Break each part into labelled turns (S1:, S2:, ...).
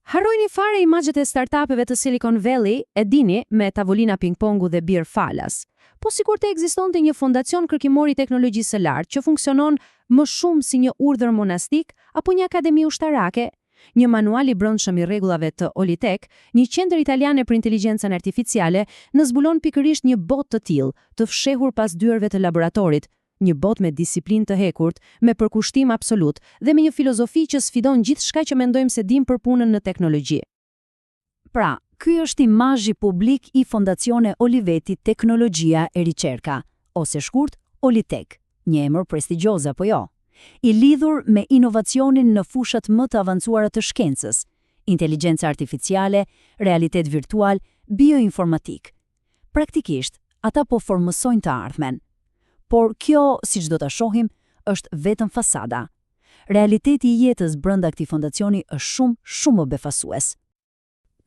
S1: Harrojni fare imazhet e startupeve të Silicon Valley, e dini, me tavolina ping-pongu dhe birë falas. Po sikur të ekzistonte një fondacion kërkimori teknologjisë së lartë që funksionon më shumë si një urdhër monastik apo një akademi ushtarake, një manual i brendshëm i rregullave të Olitec, një qendër italiane për inteligjencën artificiale, në zbulon pikërisht një botë të tillë, të fshehur pas dyerve të laboratorit, një botë me disiplinë të hekurt, me përkushtim absolut dhe me një filozofi që sfidon gjithçka që mendojmë se dim për punën në teknologji.
S2: Pra, ky është imazhi publik i Fondacione Olivetti Teknologjia e Ricerca, ose shkurt Olitec, një emër prestigjioz apo jo, i lidhur me inovacionin në fushat më të avancuara të shkencës, inteligjencë artificiale, realitet virtual, bioinformatik. Praktikisht, ata po formësojnë të ardhmen. Por kjo, siç do ta shohim, është vetëm fasada. Realiteti i jetës brenda këtij fondacioni është shumë më befasues.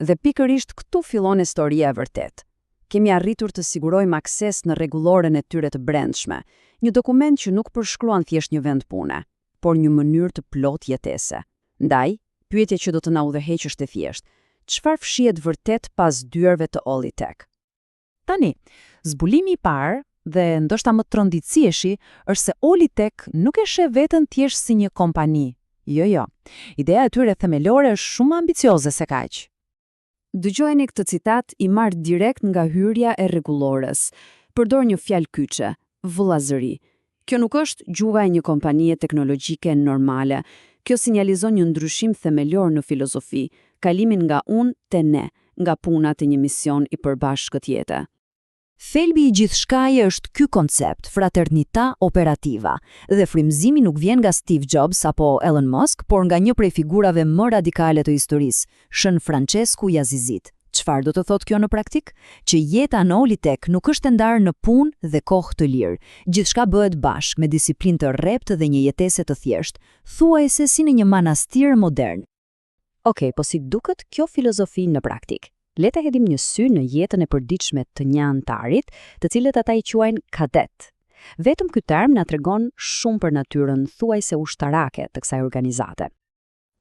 S1: Dhe pikërisht këtu fillon historia e vërtetë. Kemi arritur të sigurojmë akses në rregulloren e tyre të brendshme, një dokument që nuk përshkruan thjesht një vend pune, por një mënyrë të plot jetese. Ndaj, pyetja që do të na udhëheqë është e thjeshtë: çfarë fshihet vërtet pas dyerve të Olitec?
S2: Tani, zbulimi i parë dhe ndoshta më tronditësieshi është se Olitec nuk e sheh veten thjesht si një kompani. Jo. Ideja e tyre themelore është shumë ambicioze se kaq.
S1: Dëgjojeni këtë citat i marrë direkt nga hyrja e rregullores. Përdor një fjalë kyçe, vëllazëri. Kjo nuk është gjuha e një kompanie teknologjike normale. Kjo sinjalizon një ndryshim themelor në filozofi, kalimin nga unë te ne, nga puna te një mision i përbashkët jete.
S2: Thelbi i gjithçkaje është ky koncept, fraternita operativa, dhe frymëzimi nuk vjen nga Steve Jobs apo Elon Musk, por nga një prej figurave më radikale të historisë, Shën Francescu Jazizit. Çfarë do të thotë kjo në praktik? Që jeta në Olitec nuk është e ndarë në punë dhe kohë të lirë. Gjithçka bëhet bashkë me disiplinë të rreptë dhe një jetese të thjeshtë, thuajse si në një manastir modern.
S1: Okej, po si duket kjo filozofi në praktik? Le të hedhim një sy në jetën e përditshme të një antarit, të cilët ata i quajnë kadet. Vetëm ky term na tregon shumë për natyrën thuajse ushtarake të kësaj organizate.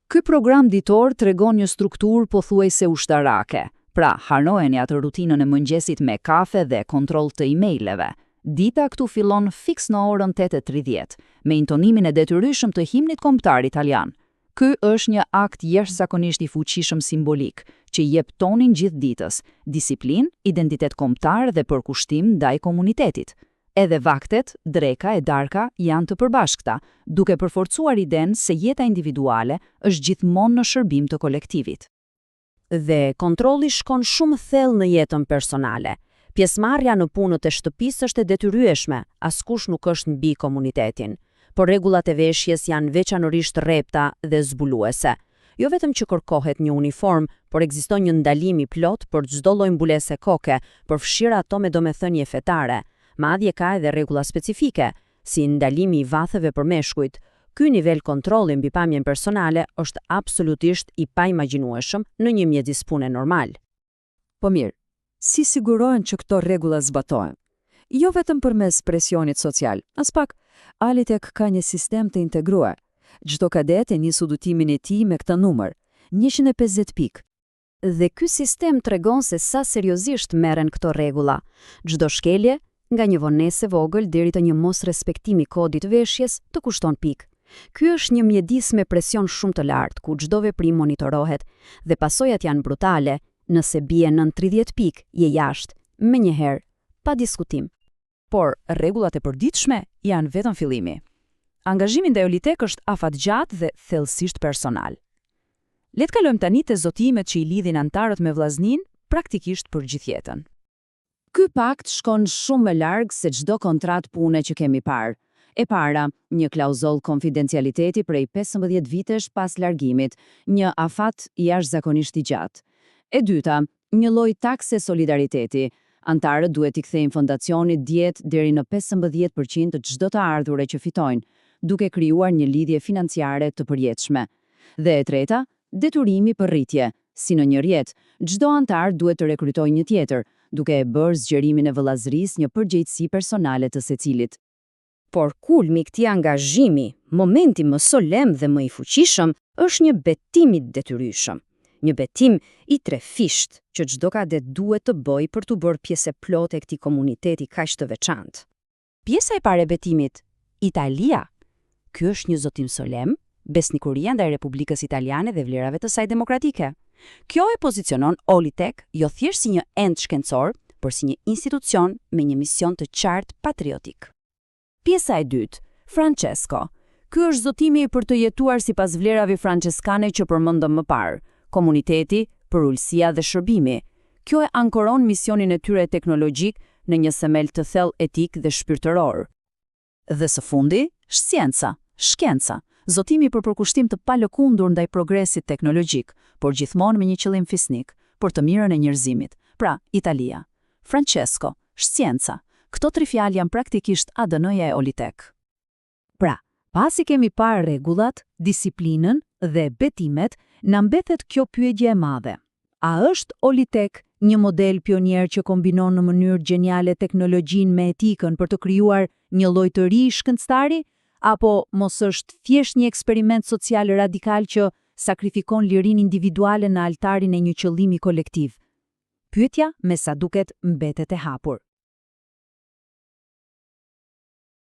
S2: Ky program ditor tregon një strukturë pothuajse ushtarake. Pra, harrojeni atë rutinën e mëngjesit me kafe dhe kontroll të emaileve. Dita këtu fillon fiks në orën 8:30, me intonimin e detyrueshëm të himnit kombëtar italian. Ky është një akt jashtëzakonisht i fuqishëm simbolik, që jep tonin gjithë ditës, disiplinë, identitet kombëtar dhe përkushtim ndaj komunitetit. Edhe vaktet, dreka e darka janë të përbashkëta, duke përforcuar idenë se jeta individuale është gjithmonë në shërbim të kolektivit.
S1: Dhe kontrolli shkon shumë thellë në jetën personale. Pjesëmarrja në punët e shtëpisë është e detyrueshme, askush nuk është mbi komunitetin. Por rregullat e veshjes janë veçanërisht rrepta dhe zbuluese. Jo vetëm që kërkohet një uniform, por ekziston një ndalim i plot për çdo lloj mbulese koke, përfshirë ato me domethënie fetare. Madje ka edhe rregulla specifike, si ndalimi i vatheve për meshkujt. Ky nivel kontrolli mbi pamjen personale është absolutisht i paimagjinueshëm në një mjedis pune normal.
S2: Po mirë, si sigurohen që këto rregulla zbatohen? Jo vetëm përmes presionit social, as pak, Olitec ka një sistem të integruar. Çdo kadet e nis udhëtimin e tij me këtë numër, 150 pikë.
S1: Dhe ky sistem tregon se sa seriozisht merren këto rregulla. Çdo shkelje, nga një vonesë vogël deri te një mosrespektimi kodit veshjes, të kushton pikë. Ky është një mjedis me presion shumë të lartë, ku çdo veprim monitorohet, dhe pasojat janë brutale. Nëse bie nën 30 pikë, je jashtë, menjëherë, pa diskutim.
S2: Por rregullat e përditshme janë vetëm fillimi. Angazhimi ndaj Olitec është afatgjatë dhe thellësisht personal. Le të kalojmë tani te zotimet që i lidhin antarët me vllaznin praktikisht për gjithë jetën.
S1: Ky pakt shkon shumë më larg se çdo kontratë pune që kemi parë. E para, një klauzoll konfidencialiteti prej 15 vitesh pas largimit, një afat jashtëzakonisht i gjatë. E dyta, një lloj takse solidariteti. Antarët duhet i kthejnë fondacionit 10 deri në 15% të çdo të ardhure që fitojnë, duke krijuar një lidhje financiare të përjetshme. Dhe e treta, detyrimi për rritje. Si në një rjet, çdo antar duhet të rekrutojë një tjetër, duke e bërë zgjerimin e vëllazërisë një përgjegjësi personale të secilit. Por kulmi i këtij angazhimi, momenti më solem dhe më i fuqishëm, është një betim i detyrueshëm.
S3: një betim i trefisht që çdo kadet duhet të bëjë për të bërë pjesë plotë e këtij komuniteti kaq të veçantë. Pjesa e parë e betimit, Italia. Ky është një zotim solem, besnikuria ndaj Republikës Italiane dhe vlerave të saj demokratike. Kjo e pozicionon Olitek jo thjesht si një ent shkencor, por si një institucion me një mision të qartë patriotik. Pjesa e dytë, Francesco. Ky është zotimi për të jetuar sipas vlerave franceskane që përmendëm më parë, komuniteti, përullësia dhe shërbimi. Kjo e ankoron misionin e tyre teknologjik në një themel të thellë etik dhe shpirtëror.
S2: Dhe së fundi, shkenca, zotimi për përkushtim të palëkundur ndaj progresit teknologjik, por gjithmonë me një qëllim fisnik, për të mirën e njerëzimit. Pra, Italia, Francesco, shkenca. Këto tri fjalë janë praktikisht ADN-ja e Olitek.
S1: Pra, pasi kemi parë rregullat, disiplinën dhe betimet, na mbetet kjo pyetje e madhe. A është Olitek një model pionier që kombinon në mënyrë gjeniale teknologjinë me etikën për të krijuar një lloj të ri shkencëtari, apo mos është thjesht një eksperiment social radikal që sakrifikon lirinë individuale në altarin e një qëllimi kolektiv? Pyetja, me sa duket, mbetet e hapur.